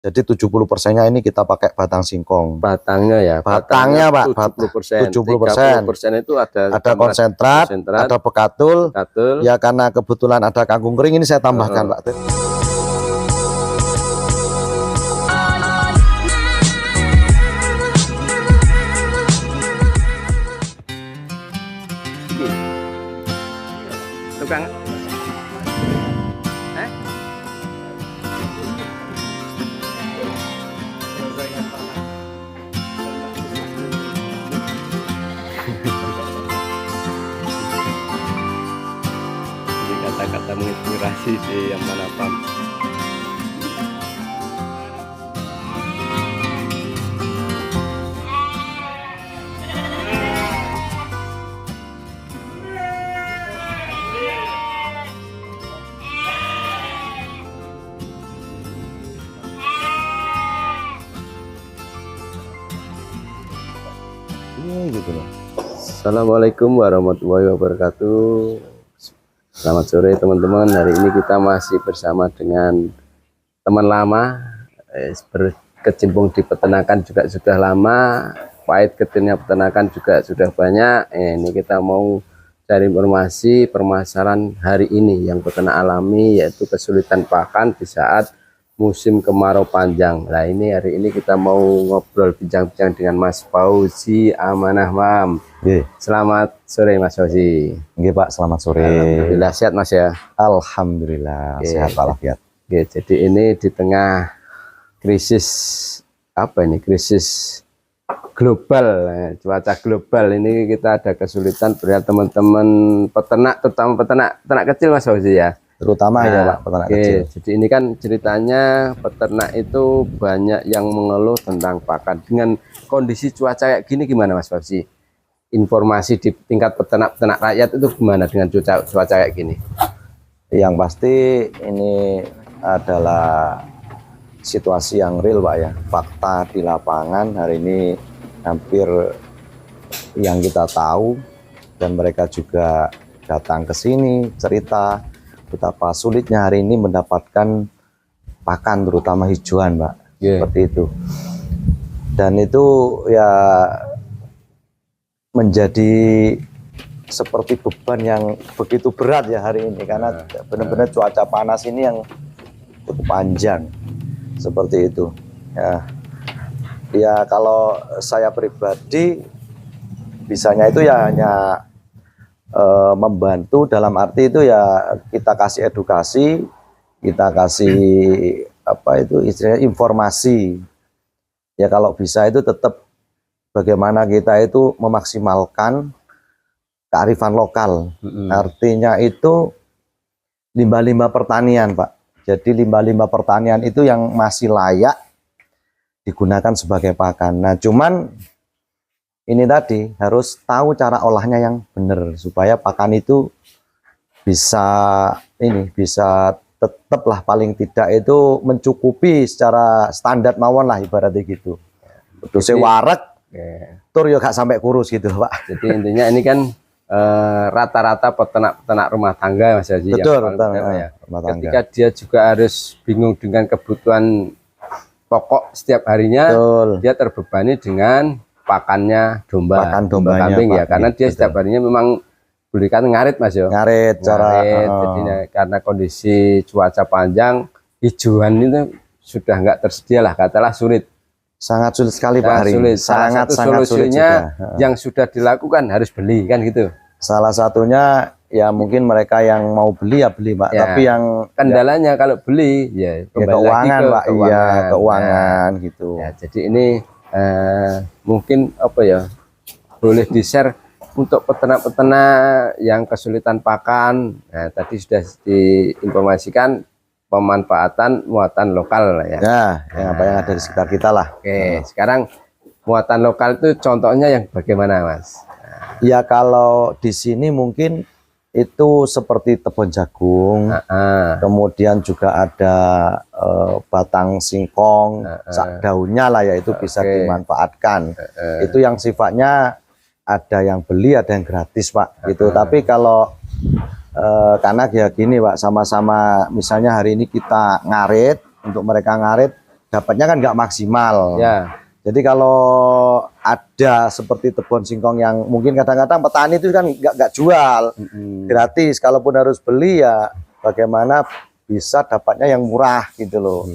Jadi 70%-nya ini kita pakai batang singkong. Batangnya ya. Batangnya Pak, 70%. 70% itu ada konsentrat, ada pekatul. Ya karena kebetulan ada kangkung kering ini saya tambahkan Pak. Tukang. Ini kata-kata menginspirasi sih yang mana Pam. Gitu loh. Assalamualaikum warahmatullahi wabarakatuh. Selamat sore teman-teman. Hari ini kita masih bersama dengan teman lama, berkecimpung di peternakan juga sudah lama, pahit getirnya peternakan juga sudah banyak. Ini kita mau cari informasi permasalahan hari ini yang peternak alami, yaitu kesulitan pakan di saat musim kemarau panjang. Nah ini hari ini kita mau ngobrol bincang-bincang dengan Mas Fauzi Amanah Mam. Selamat sore Mas Fauzi. Nggih Pak, selamat sore. Alhamdulillah sehat Mas ya. Alhamdulillah sehat walafiat. Jadi ini di tengah krisis apa ini? Krisis global, cuaca global ini kita ada kesulitan berat teman-teman peternak, terutama peternak kecil Mas Fauzi ya. Terutama ya Pak, peternak kecil. Jadi ini kan ceritanya peternak itu banyak yang mengeluh tentang pakan. Dengan kondisi cuaca kayak gini gimana Mas Fauzi? Informasi di tingkat peternak rakyat itu gimana dengan cuaca kayak gini? Yang pasti ini adalah situasi yang real Pak ya. Fakta di lapangan hari ini hampir yang kita tahu, dan mereka juga datang ke sini cerita betapa sulitnya hari ini mendapatkan pakan, terutama hijauan Pak. Seperti itu. Dan itu ya menjadi seperti beban yang begitu berat ya hari ini, karena benar-benar cuaca panas ini yang cukup panjang seperti itu ya. Kalau saya pribadi bisanya itu ya hanya membantu, dalam arti itu ya kita kasih edukasi, kita kasih apa itu istilahnya informasi ya. Kalau bisa itu tetap bagaimana kita itu memaksimalkan kearifan lokal. Artinya itu limbah-limbah pertanian Pak. Jadi limbah-limbah pertanian itu yang masih layak digunakan sebagai pakan. Nah cuman ini tadi harus tahu cara olahnya yang benar supaya pakan itu bisa tetaplah paling tidak itu mencukupi secara standar mawon lah ibaratnya gitu. Betul saya warak tur yo gak sampai kurus gitu Pak. Jadi intinya ini kan rata-rata peternak rumah tangga Mas Haji. Betul, ya. Ketika dia juga harus bingung dengan kebutuhan pokok setiap harinya, dia terbebani dengan pakannya domba kambing ya, karena dia setiap harinya memang belikan ngarit Mas yo. Ngarit. Jadi karena kondisi cuaca panjang, hijauan itu sudah nggak tersedia lah, katalah sulit. Sangat sulit sekali Pak hari ini. Sangat sulit juga. Yang sudah dilakukan harus beli kan gitu. Salah satunya ya mungkin mereka yang mau beli ya beli Pak, tapi yang kendalanya kalau beli ya kembali keuangan lagi ke Pak. Iya, keuangan gitu. Ya, jadi ini mungkin apa ya, boleh di-share untuk peternak-peternak yang kesulitan pakan. Nah, tadi sudah diinformasikan pemanfaatan muatan lokal ya. Yang apa yang ada di sekitar kita lah. Sekarang muatan lokal itu contohnya yang bagaimana Mas? Ya kalau di sini mungkin itu seperti tepung jagung, kemudian juga ada batang singkong, daunnya lah ya, itu bisa dimanfaatkan. Itu yang sifatnya ada yang beli, ada yang gratis Pak gitu. Tapi kalau karena ya gini Pak, sama-sama misalnya hari ini kita ngarit, untuk mereka ngarit dapatnya kan nggak maksimal. Ya. Jadi kalau ada seperti tebon singkong yang mungkin kadang-kadang petani itu kan nggak jual gratis, kalaupun harus beli ya bagaimana bisa dapatnya yang murah gitu loh.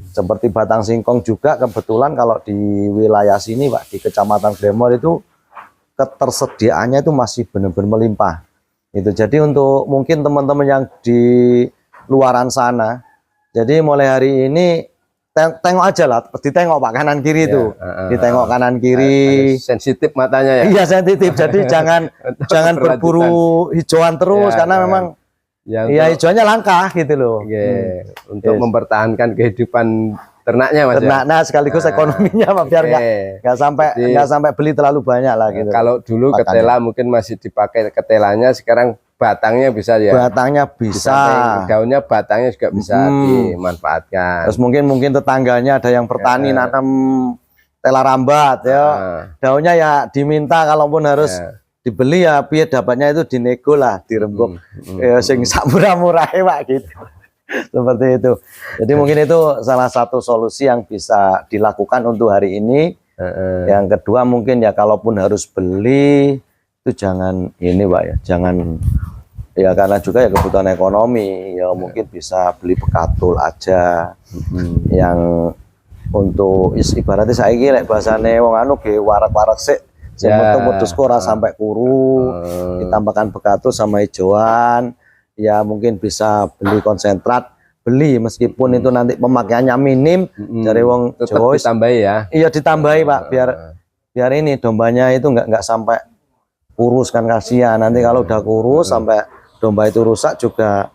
Seperti batang singkong juga kebetulan kalau di wilayah sini Pak, di Kecamatan Gremor itu ketersediaannya itu masih benar-benar melimpah. Itu jadi untuk mungkin teman-teman yang di luaran sana, jadi mulai hari ini tengok aja lah, ditengok Pak kanan kiri itu, ditengok kanan kiri. Sensitif matanya ya. Iya sensitif, jadi jangan berburu hijauan terus karena memang ya hijauannya langka gitu loh. Untuk mempertahankan kehidupan ternaknya Mas. Ternaknya sekaligus ekonominya Pak, biar nggak sampai beli terlalu banyak lah gitu. Kalau dulu ketela mungkin masih dipakai ketelanya, sekarang batangnya bisa ya. Batangnya bisa. Daunnya batangnya juga bisa dimanfaatkan. Terus mungkin tetangganya ada yang bertani nanam tela rambat ya. Daunnya ya diminta, kalaupun harus dibeli ya biar dapatnya itu dinego lah, dirembuk. Ya sing sak murah-murahe Pak gitu. Seperti itu. Jadi mungkin itu salah satu solusi yang bisa dilakukan untuk hari ini. Yang kedua mungkin ya kalaupun harus beli itu jangan ini Pak ya, jangan ya karena juga ya kebutuhan ekonomi ya, mungkin bisa beli bekatul aja yang untuk ibaratnya saya kira bahasane wong anu ge warak-warak sik modus ora sampai kuru, ditambahkan bekatul sama hijauan ya, mungkin bisa beli konsentrat, beli meskipun itu nanti pemakaiannya minim dari wong Jawa ditambahi ya. Iya ditambahi Pak, biar ini dombanya itu nggak sampai kurus kan, kasihan nanti kalau udah kurus sampai domba itu rusak juga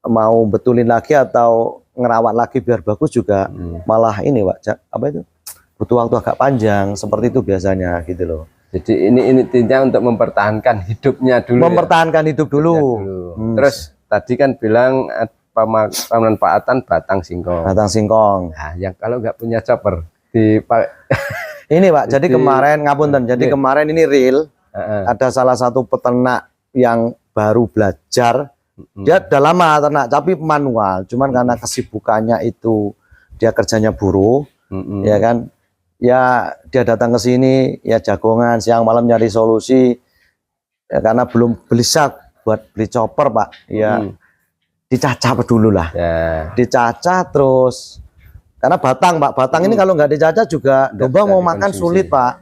mau betulin lagi atau ngerawat lagi biar bagus juga malah ini Pak apa itu butuh waktu agak panjang, seperti itu biasanya gitu loh. Jadi ini intinya untuk mempertahankan hidupnya dulu. Mempertahankan hidup dulu. Terus tadi kan bilang pemanfaatan batang singkong. Batang singkong. Nah, yang kalau nggak punya chopper ini Pak, jadi kemarin ngapunten, jadi kemarin ini real. Ada salah satu peternak yang baru belajar, dia udah lama ternak tapi manual, cuman karena kesibukannya itu dia kerjanya buruh, ya kan, ya dia datang ke sini ya jagongan siang malam nyari solusi ya, karena belum bisa buat beli chopper Pak, ya dicacah dulu lah, dicacah terus. Karena batang Pak, batang ini kalau nggak dicacah juga domba mau makan sulit Pak.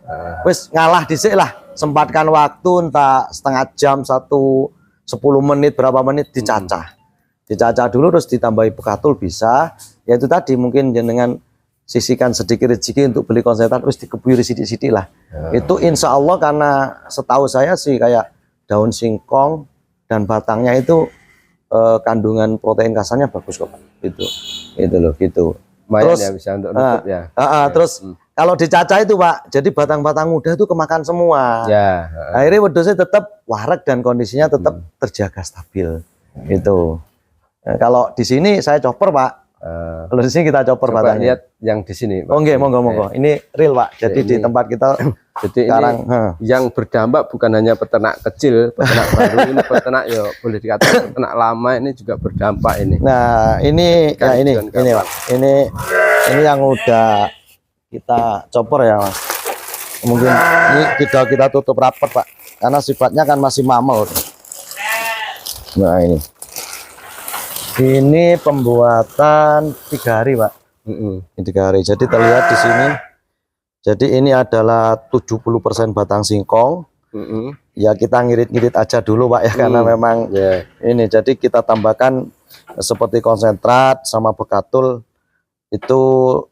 Wes ngalah dhisik lah, sempatkan waktu entah setengah jam, 10 menit, berapa menit dicacah. Dicacah dulu terus ditambahi bekatul bisa. Ya itu tadi mungkin jenengan sisihkan sedikit rezeki untuk beli konsentrat, terus dikebuyuri sidik-sidik lah. Itu insya Allah, karena setahu saya sih kayak daun singkong dan batangnya itu kandungan protein kasarnya bagus kok Pak. Itu loh gitu. Terus ya, bisa untuk nutup, ya. Terus kalau dicacah itu Pak, jadi batang-batang muda itu kemakan semua. Akhirnya wedusnya tetap warak dan kondisinya tetap terjaga stabil. Itu. Nah, kalau di sini saya chopper Pak. Kalau di sini kita chopper batangnya. Lihat yang di sini Pak. Oh nggih, monggo. Ini real Pak. Jadi di tempat kita jadi sekarang yang berdampak bukan hanya peternak kecil, peternak baru, ini peternak ya boleh dikatakan peternak lama ini juga berdampak ini. Nah, ini ya ini Pak. Ini yang udah kita chopper ya Mas. Mungkin ini kita tutup rapat Pak, karena sifatnya kan masih mamel. Nah ini pembuatan 3 hari Pak. Ini 3 hari. Jadi terlihat di sini. Jadi ini adalah 70% batang singkong. Ya kita ngirit-ngirit aja dulu Pak ya, karena memang ini. Jadi kita tambahkan seperti konsentrat sama bekatul itu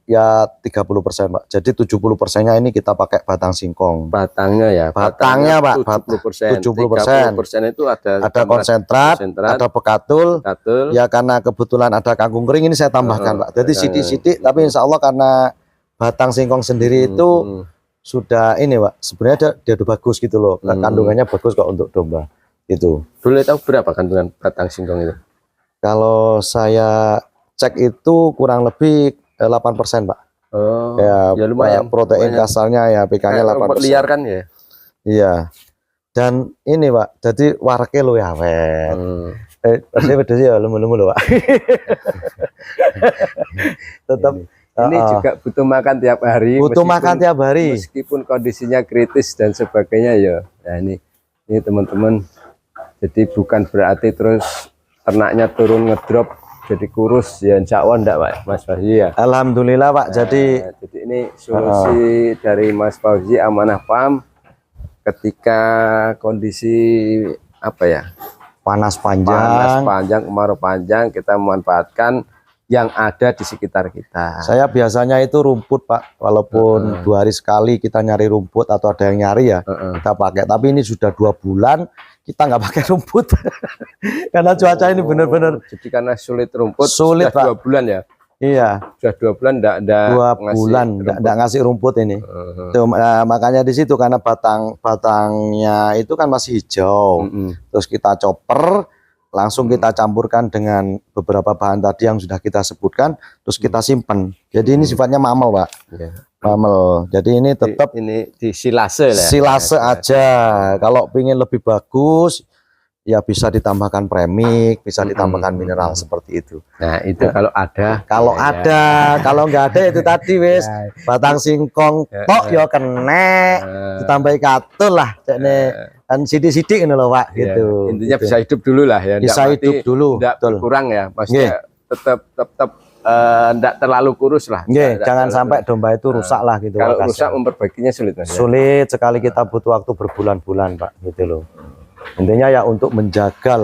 ya 30% Pak. Jadi 70%-nya ini kita pakai batang singkong. Batangnya ya. Batangnya Pak 70%. 30% itu ada konsentrat, ada bekatul. Ya karena kebetulan ada kangkung kering ini saya tambahkan Pak. Jadi sidik-sidik, tapi insya Allah karena batang singkong sendiri itu sudah ini Pak. Sebenarnya dia udah bagus gitu loh. Kandungannya bagus kok untuk domba. Itu. Boleh tahu berapa kandungan batang singkong itu? Kalau saya cek itu kurang lebih 8% Pak. Ya lumayan. Protein kasarnya ya PK-nya 8%. Liar kan ya? Iya. Dan ini Pak, jadi waraknya lo ya awet. Pasti pedesnya ya lemu-lemu loh Pak. Ini juga butuh makan tiap hari. Butuh makan tiap hari. Meskipun kondisinya kritis dan sebagainya ya. Nah ini teman-teman. Jadi bukan berarti terus ternaknya turun ngedrop jadi kurus ya, insya Allah enggak Pak Mas Fauzi ya. Alhamdulillah Pak. Jadi ini solusi dari Mas Fauzi Amanah Farm ketika kondisi apa ya, panas panas panjang. panjang, kemarau panjang, kita memanfaatkan yang ada di sekitar kita. Saya biasanya itu rumput Pak, walaupun 2 hari sekali kita nyari rumput atau ada yang nyari ya kita pakai. Tapi ini sudah 2 bulan kita nggak pakai rumput karena cuaca ini benar-benar. Jadi karena sulit rumput, sulit sudah 2 Pak. bulan ya. Iya. Sudah 2 bulan enggak 2 bulan enggak ngasih rumput ini. Tuh, makanya di situ karena batangnya itu kan masih hijau. Terus kita chopper, langsung kita campurkan dengan beberapa bahan tadi yang sudah kita sebutkan, terus kita simpen. Jadi ini sifatnya mamel Pak. Mamel. Jadi ini tetap ini di silase lah. Silase aja. Kalau pengen lebih bagus ya bisa ditambahkan premik, bisa ditambahkan mineral seperti itu. Nah, itu kalau ada. Kalau ada, kalau nggak ada itu tadi wis batang singkong tok ya kena, ditambahi katul lah cekne dan sidik-sidik ini loh Pak gitu. Intinya gitu. Bisa hidup dulu lah ya. Bisa hidup dulu. Tidak kurang ya, maksudnya tetap tidak terlalu kurus lah. Jangan sampai domba itu rusak lah gitu. Kalau rusak memperbaikinya sulit Mas. Sulit sekali, kita butuh waktu berbulan-bulan Pak gitu loh. Intinya ya untuk menjaga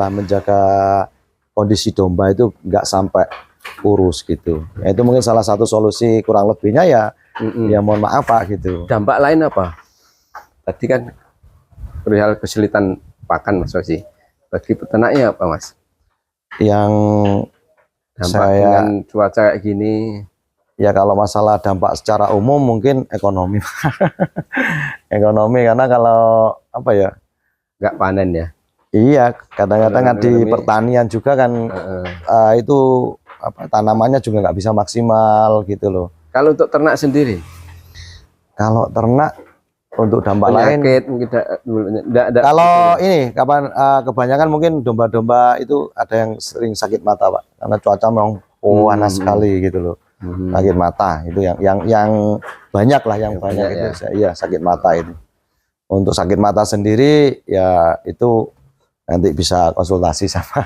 kondisi domba itu nggak sampai kurus gitu. Ya, itu mungkin salah satu solusi, kurang lebihnya ya. Ya mohon maaf Pak gitu. Dampak lain apa? Tadi kan perihal kesulitan pakan Mas Fauzi. Bagi peternaknya apa Mas? Yang dampak dengan cuaca kayak gini. Ya kalau masalah dampak secara umum mungkin ekonomi. Ekonomi, karena kalau apa ya, nggak panen ya. Iya, kadang-kadang di pertanian juga kan itu tanamannya juga nggak bisa maksimal gitu loh. Kalau untuk ternak sendiri? Kalau ternak untuk dampak penyakit, lain kalau ini kebanyakan mungkin domba-domba itu ada yang sering sakit mata Pak, karena cuaca memang panas sekali gitu loh. Sakit mata itu yang banyak lah, yang banyak itu iya sakit mata itu. Untuk sakit mata sendiri ya itu nanti bisa konsultasi sama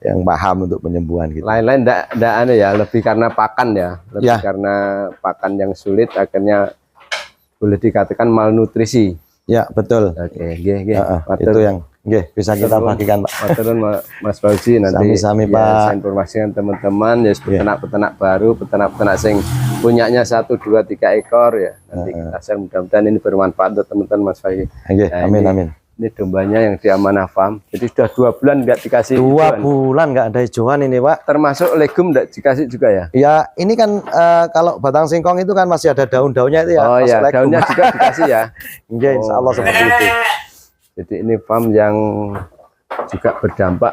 yang paham untuk penyembuhan gitu. Lain-lain enggak aneh ya, lebih karena pakan ya, lebih karena pakan yang sulit akhirnya boleh dikatakan malnutrisi. Ya betul. Oke, itu yang bisa kita bagikan Pak. Maturun Mas Fauzi, nanti sami Pak. Saya informasikan teman-teman ya, peternak-peternak baru, peternak-peternak sing punyanya 1, 2, 3 ekor ya. Nanti kita share, mudah-mudahan ini bermanfaat untuk teman-teman Mas Fauzi. Amin amin. Ini dombanya yang di Amanah Farm. Jadi sudah 2 bulan nggak dikasih 2 bulan nggak ada hijauan ini Pak. Termasuk legum nggak dikasih juga ya? Ya ini kan kalau batang singkong itu kan masih ada daun-daunnya itu ya. Oh ya, daunnya juga dikasih ya. Insya Allah seperti itu. Jadi ini farm yang juga berdampak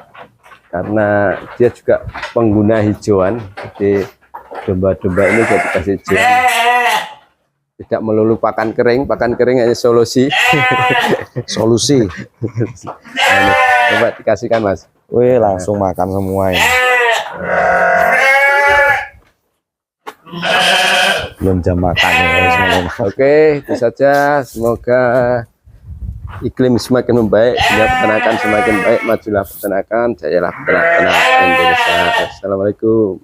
karena dia juga pengguna hijauan. Jadi domba-domba ini juga dikasih hijauan. Tidak melulu pakan kering hanya solusi. Solusi. Coba dikasihkan Mas. Wih, langsung makan semua ya. Belum jam makan ya. Oke, itu saja. Semoga iklim semakin membaik, sehingga peternakan semakin baik, majulah peternakan, jayalah peternak Indonesia. Assalamualaikum.